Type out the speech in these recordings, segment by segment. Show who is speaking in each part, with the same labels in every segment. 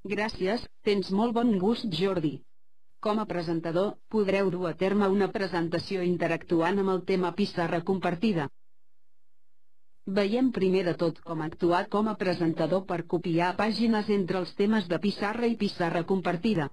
Speaker 1: Gràcies, tens molt bon gust, Jordi. Com a presentador, podreu dur a terme una presentació interactuant amb el tema pissarra compartida. Veiem primer de tot com actuar com a presentador per copiar pàgines entre els temes de pissarra i pissarra compartida.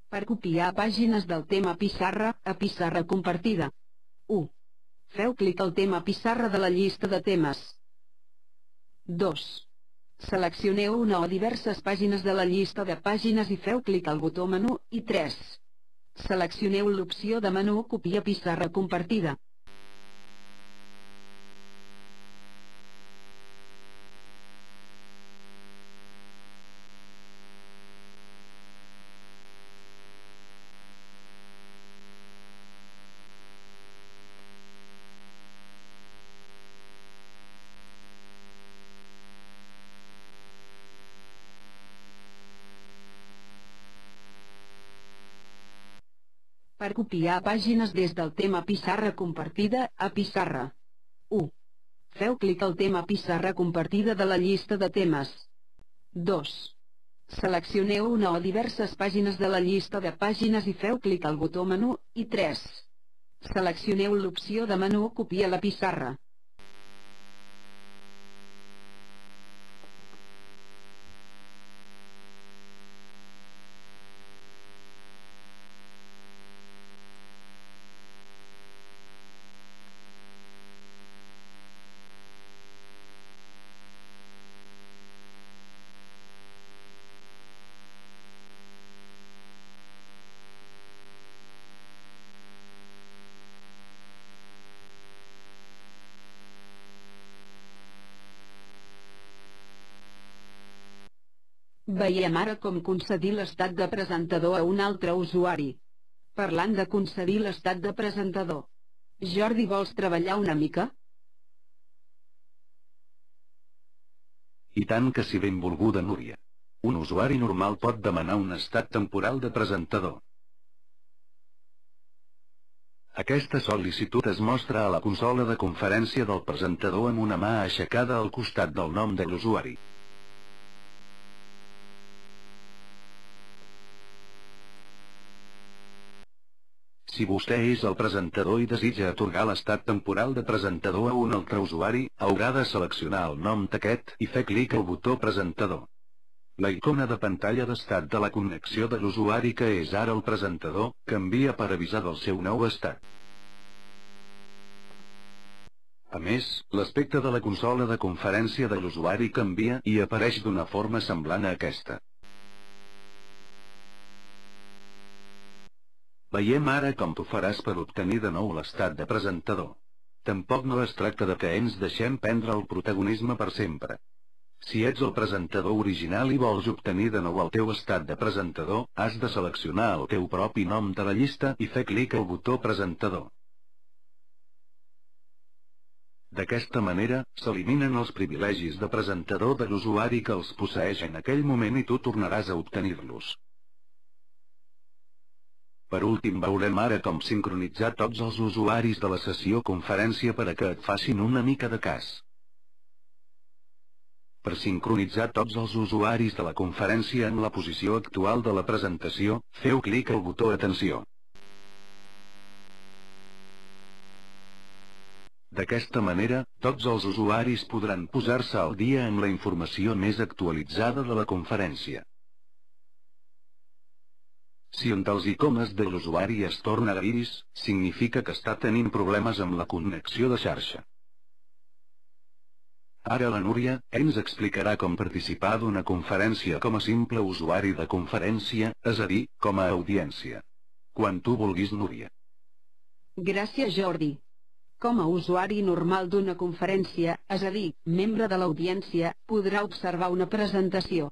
Speaker 1: Per copiar pàgines del tema pissarra a pissarra compartida. 1. Feu clic al tema pissarra de la llista de temes. 2. Seleccioneu una o diverses pàgines de la llista de pàgines i feu clic al botó menú, i 3. Seleccioneu l'opció de menú Copiar pissarra compartida. Per copiar pàgines des del tema pissarra compartida a pissarra. 1. Feu clic al tema pissarra compartida de la llista de temes. 2. Seleccioneu una o diverses pàgines de la llista de pàgines i feu clic al botó menú, i 3. Seleccioneu l'opció de menú Copiar la pissarra. Veiem ara com concedir l'estat de presentador a un altre usuari. Parlant de concedir l'estat de presentador. Jordi, vols treballar una mica?
Speaker 2: I tant que sí, benvolguda Núria. Un usuari normal pot demanar un estat temporal de presentador. Aquesta sol·licitud es mostra a la consola de conferència del presentador amb una mà aixecada al costat del nom de l'usuari. Si vostè és el presentador i desitja atorgar l'estat temporal de presentador a un altre usuari, haurà de seleccionar el nom d'aquest i fer clic al botó presentador. La icona de pantalla d'estat de la connexió de l'usuari que és ara el presentador, canvia per avisar del seu nou estat. A més, l'aspecte de la consola de conferència de l'usuari canvia i apareix d'una forma semblant a aquesta. Veiem ara com t'ho faràs per obtenir de nou l'estat de presentador. Tampoc no es tracta de que ens deixem prendre el protagonisme per sempre. Si ets el presentador original i vols obtenir de nou el teu estat de presentador, has de seleccionar el teu propi nom de la llista i fer clic al botó presentador. D'aquesta manera, s'eliminen els privilegis de presentador de l'usuari que els posseeix en aquell moment i tu tornaràs a obtenir-los. Per últim, veurem ara com sincronitzar tots els usuaris de la sessió conferència per a que et facin una mica de cas. Per sincronitzar tots els usuaris de la conferència en la posició actual de la presentació, feu clic al botó Atenció. D'aquesta manera, tots els usuaris podran posar-se al dia amb la informació més actualitzada de la conferència. Si un dels icones de l'usuari es torna gris, significa que està tenint problemes amb la connexió de xarxa. Ara la Núria ens explicarà com participar d'una conferència com a simple usuari de conferència, és a dir, com a audiència. Quan tu vulguis, Núria.
Speaker 1: Gràcies, Jordi. Com a usuari normal d'una conferència, és a dir, membre de l'audiència, podrà observar una presentació.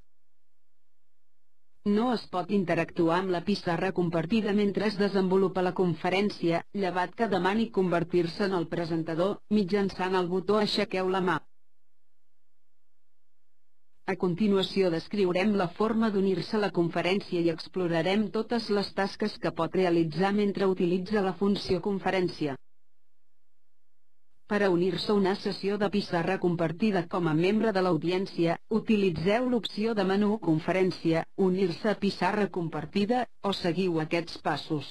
Speaker 1: No es pot interactuar amb la pissarra compartida mentre es desenvolupa la conferència, llevat que demani convertir-se en el presentador, mitjançant el botó Aixequeu la mà. A continuació descriurem la forma d'unir-se a la conferència i explorarem totes les tasques que pot realitzar mentre utilitza la funció conferència. Per a unir-se a una sessió de pissarra compartida com a membre de l'audiència, utilitzeu l'opció de menú Conferència, Unir-se a pissarra compartida, o seguiu aquests passos.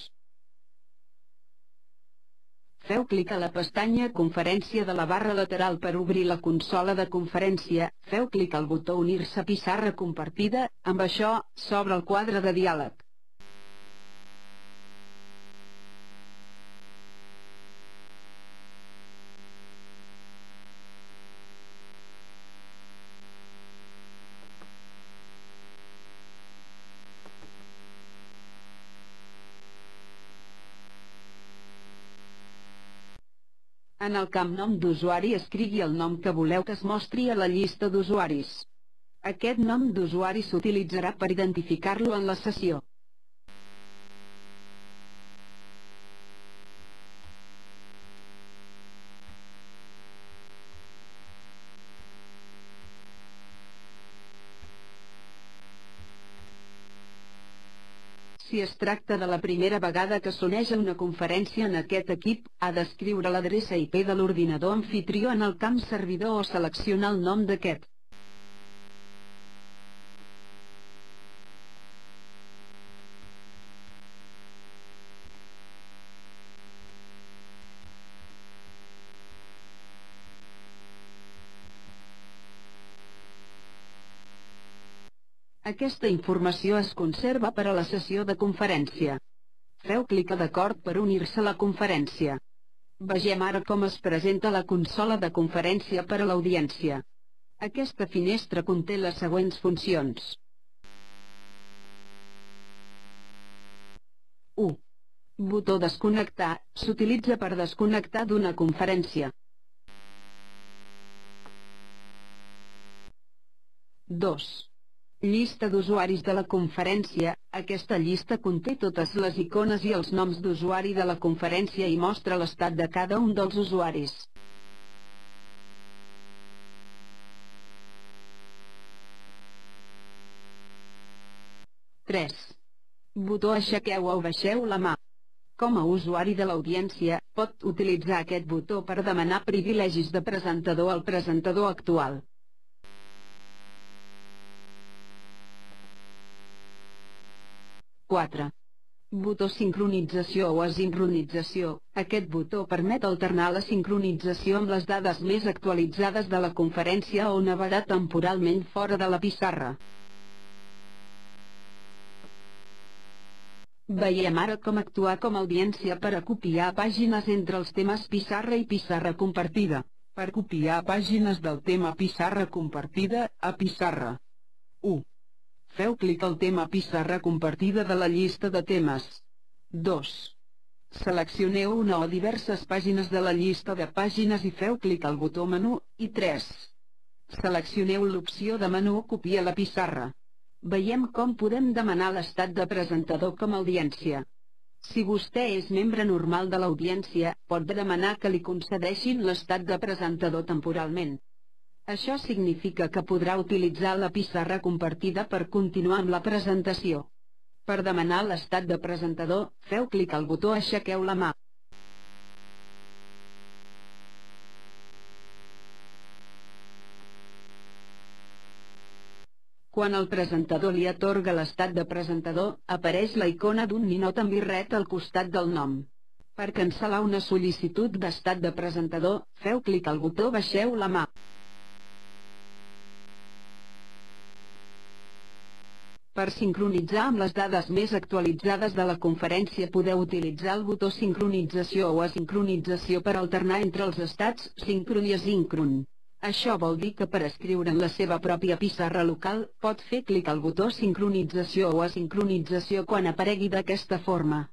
Speaker 1: Feu clic a la pestanya Conferència de la barra lateral per obrir la consola de conferència, feu clic al botó Unir-se a pissarra compartida, amb això, s'obre el quadre de diàleg. En el camp nom d'usuari escrigui el nom que voleu que es mostri a la llista d'usuaris. Aquest nom d'usuari s'utilitzarà per identificar-lo en la sessió. Si es tracta de la primera vegada que s'uneix a una conferència en aquest equip, ha d'escriure l'adreça IP de l'ordinador amfitrió en el camp servidor o seleccionar el nom d'aquest. Aquesta informació es conserva per a la sessió de conferència. Feu clic a d'acord per unir-se a la conferència. Vegem ara com es presenta la consola de conferència per a l'audiència. Aquesta finestra conté les següents funcions. 1. Botó desconnectar, s'utilitza per desconnectar d'una conferència. 2. Llista d'usuaris de la conferència, aquesta llista conté totes les icones i els noms d'usuari de la conferència i mostra l'estat de cada un dels usuaris. 3. Botó aixequeu o baixeu la mà. Com a usuari de l'audiència, pot utilitzar aquest botó per demanar privilegis de presentador al presentador actual. 4. Botó sincronització o asincronització. Aquest botó permet alternar la sincronització amb les dades més actualitzades de la conferència o navegar temporalment fora de la pissarra. Veiem ara com actuar com a audiència per a copiar pàgines entre els temes pissarra i pissarra compartida. Per copiar pàgines del tema pissarra compartida a pissarra. 1. Feu clic al tema pissarra compartida de la llista de temes. 2. Seleccioneu una o diverses pàgines de la llista de pàgines i feu clic al botó menú, i 3. Seleccioneu l'opció de menú copiar la pissarra. Veiem com podem demanar l'estat de presentador com a audiència. Si vostè és membre normal de l'audiència, pot demanar que li concedeixin l'estat de presentador temporalment. Això significa que podrà utilitzar la pissarra compartida per continuar amb la presentació. Per demanar l'estat de presentador, feu clic al botó aixequeu la mà. Quan el presentador li atorga l'estat de presentador, apareix la icona d'un ninot amb birret al costat del nom. Per cancel·lar una sol·licitud d'estat de presentador, feu clic al botó baixeu la mà. Per sincronitzar amb les dades més actualitzades de la conferència podeu utilitzar el botó sincronització o asincronització per alternar entre els estats síncron i asíncron. Això vol dir que per escriure en la seva pròpia pissarra local, pot fer clic al botó sincronització o asincronització quan aparegui d'aquesta forma.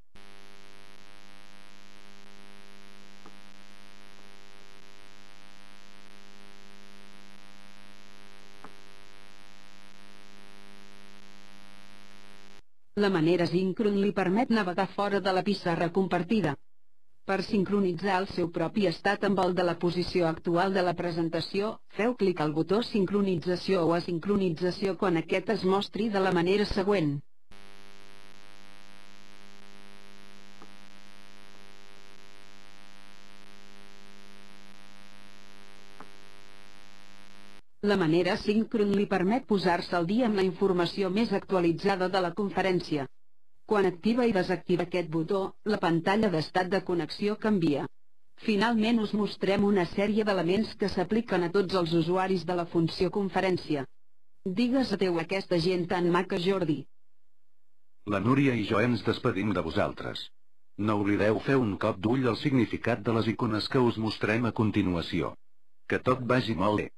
Speaker 1: La manera síncron li permet navegar fora de la pissarra compartida. Per sincronitzar el seu propi estat amb el de la posició actual de la presentació, feu clic al botó sincronització o asincronització quan aquest es mostri de la manera següent. La manera síncron li permet posar-se al dia amb la informació més actualitzada de la conferència. Quan activa i desactiva aquest botó, la pantalla d'estat de connexió canvia. Finalment us mostrem una sèrie d'elements que s'apliquen a tots els usuaris de la funció conferència. Digues adeu a aquesta gent tan maca, Jordi.
Speaker 2: La Núria i jo ens despedim de vosaltres. No oblideu fer un cop d'ull al significat de les icones que us mostrem a continuació. Que tot vagi molt bé.